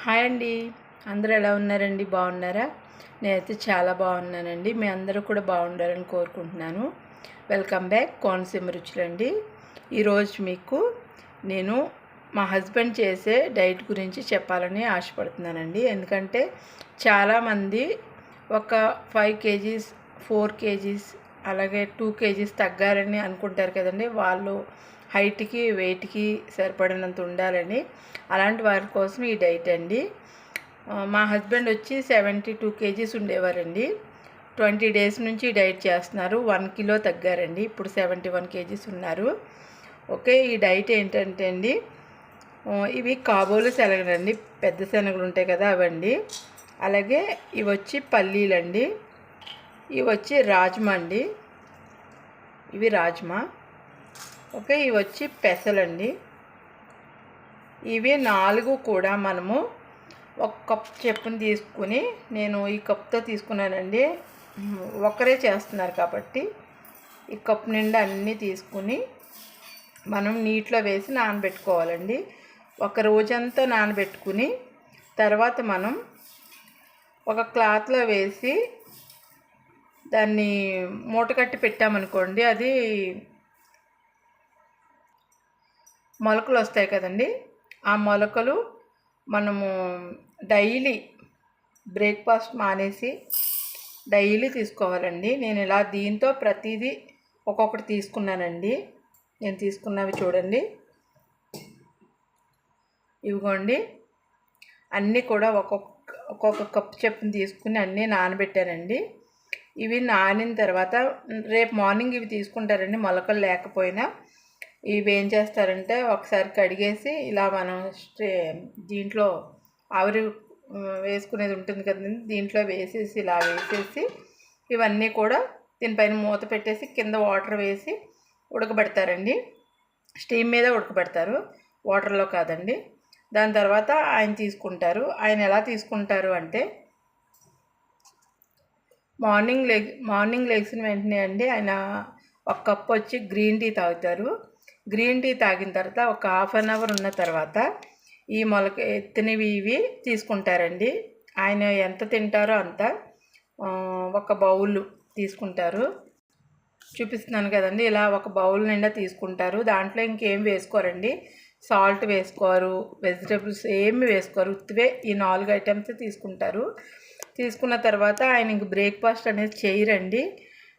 Hi అండి. అందరూ ఎలా ఉన్నారండి? బాగున్నారా? నేనైతే చాలా బాగున్నానండి. మీ అందరూ కూడా బాగుండాలని కోరుకుంటున్నాను. వెల్కమ్ బ్యాక్ కోనసీమ రుచులండి. ఈరోజు మీకు నేను మా హస్బెండ్ చేసే డైట్ గురించి చెప్పాలని ఆశపడుతున్నానండి. ఎందుకంటే చాలామంది ఒక 5 కేజీస్ 4 కేజీస్ అలాగే 2 కేజీస్ తగ్గాలని అనుకుంటారు కదండి. వాళ్ళు హైట్కి వెయిట్కి సరిపడినంత ఉండాలని. అలాంటి వారి కోసం ఈ డైట్ అండి. మా హస్బెండ్ వచ్చి 72 కేజీస్ ఉండేవారండి. 20 డేస్ నుంచి డైట్ చేస్తున్నారు. 1 కిలో తగ్గారండి. ఇప్పుడు 71 కేజీస్ ఉన్నారు. ఓకే, ఈ డైట్ ఏంటంటే అండి, ఇవి కాబోలు శనగలండి. పెద్ద శనగలు ఉంటాయి కదా, అవండి. అలాగే ఇవి వచ్చి పల్లీలండి. ఇవి వచ్చి రాజ్మా అండి. ఇవి రాజ్మా. ఓకే, ఇవి వచ్చి పెసలండి. ఇవి 4 కూడా మనము ఒక కప్ చెప్పుని తీసుకుని, నేను ఈ కప్తో తీసుకున్నానండి. ఒకరే చేస్తున్నారు కాబట్టి ఈ కప్ నిండా అన్నీ తీసుకుని మనం నీటిలో వేసి నానబెట్టుకోవాలండి. ఒక రోజంతా నానబెట్టుకుని తర్వాత మనం ఒక క్లాత్లో వేసి దాన్ని మూట కట్టి పెట్టామనుకోండి, అది మొలకలు వస్తాయి కదండి. ఆ మొలకలు మనము డైలీ బ్రేక్ఫాస్ట్ మానేసి డైలీ తీసుకోవాలండి. నేను ఇలా దీంతో ప్రతిదీ ఒక్కొక్కటి తీసుకున్నానండి. నేను తీసుకున్నవి చూడండి, ఇవిగోండి. అన్నీ కూడా ఒక్కొక్క కప్ చెప్పుని తీసుకుని అన్నీ నానబెట్టానండి. ఇవి నానిన తర్వాత రేపు మార్నింగ్ ఇవి తీసుకుంటారండి. మొలకలు లేకపోయినా ఇవి ఏం చేస్తారంటే, ఒకసారి కడిగేసి ఇలా మనం దీంట్లో ఆవిరి వేసుకునేది ఉంటుంది కదండి, దీంట్లో వేసేసి ఇలా వేసేసి ఇవన్నీ కూడా దీనిపైన మూత పెట్టేసి కింద వాటర్ వేసి ఉడకబెడతారండి. స్టీమ్ మీద ఉడకబెడతారు, వాటర్లో కాదండి. దాని తర్వాత ఆయన తీసుకుంటారు. ఆయన ఎలా తీసుకుంటారు అంటే, మార్నింగ్ లెగ్సిన వెంటనే అండి ఆయన ఒక కప్ వచ్చి గ్రీన్ టీ తాగుతారు. గ్రీన్ టీ తాగిన తర్వాత ఒక హాఫ్ అన్ అవర్ ఉన్న తర్వాత ఈ మొలక ఎత్తినవి ఇవి తీసుకుంటారండి. ఆయన ఎంత తింటారో అంత ఒక బౌల్ తీసుకుంటారు. చూపిస్తున్నాను కదండి, ఇలా ఒక బౌల్ నిండా తీసుకుంటారు. దాంట్లో ఇంకేం వేసుకోరండి. సాల్ట్ వేసుకోరు, వెజిటేబుల్స్ ఏమి వేసుకోరు. ఉత్తివే ఈ 4 ఐటమ్స్ తీసుకుంటారు. తీసుకున్న తర్వాత ఆయన ఇంక బ్రేక్ఫాస్ట్ అనేది చేయరండి.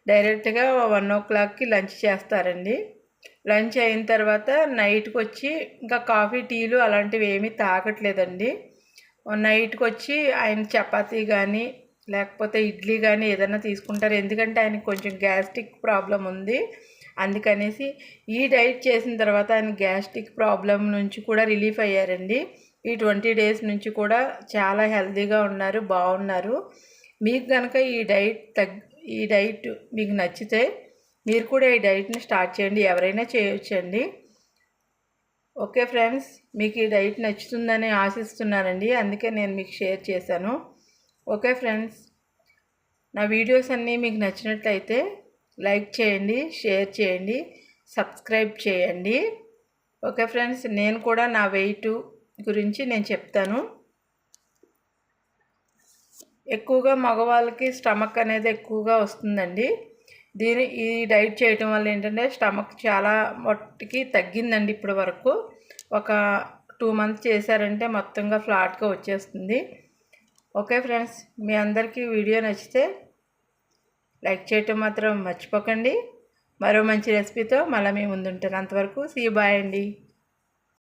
డైరెక్ట్గా 1 o'clockకి లంచ్ చేస్తారండి. లంచ్ అయిన తర్వాత నైట్కి వచ్చి ఇంకా కాఫీ టీలు అలాంటివి ఏమీ తాగట్లేదండి. నైట్కి వచ్చి ఆయన చపాతీ కానీ లేకపోతే ఇడ్లీ కానీ ఏదైనా తీసుకుంటారు. ఎందుకంటే ఆయనకి కొంచెం గ్యాస్ట్రిక్ ప్రాబ్లం ఉంది. అందుకనేసి ఈ డైట్ చేసిన తర్వాత ఆయన గ్యాస్ట్రిక్ ప్రాబ్లం నుంచి కూడా రిలీఫ్ అయ్యారండి. ఈ 20 డేస్ నుంచి కూడా చాలా హెల్తీగా ఉన్నారు, బాగున్నారు. మీకు కనుక ఈ డైట్ మీకు నచ్చితే మీరు కూడా ఈ డైట్ని స్టార్ట్ చేయండి. ఎవరైనా చేయొచ్చండి. ఓకే ఫ్రెండ్స్, మీకు ఈ డైట్ నచ్చుతుందని ఆశిస్తున్నానండి. అందుకే నేను మీకు షేర్ చేశాను. ఓకే ఫ్రెండ్స్, నా వీడియోస్ అన్నీ మీకు నచ్చినట్లయితే లైక్ చేయండి, షేర్ చేయండి, సబ్స్క్రైబ్ చేయండి. ఓకే ఫ్రెండ్స్, నేను కూడా నా వెయిట్ గురించి నేను చెప్తాను. ఎక్కువగా మగవాళ్ళకి స్టమక్ అనేది ఎక్కువగా వస్తుందండి. ఈ డైట్ చేయటం వల్ల ఏంటంటే స్టమక్ చాలా మట్టుకి తగ్గిందండి. ఇప్పటి వరకు ఒక 2 months చేశారంటే మొత్తంగా ఫ్లాట్గా వచ్చేస్తుంది. ఓకే ఫ్రెండ్స్, మీ అందరికీ వీడియో నచ్చితే లైక్ చేయటం మాత్రం మర్చిపోకండి. మరో మంచి రెసిపీతో మళ్ళీ మీ ముందుంటాను. అంతవరకు సీ యూ, బాయ్ అండి.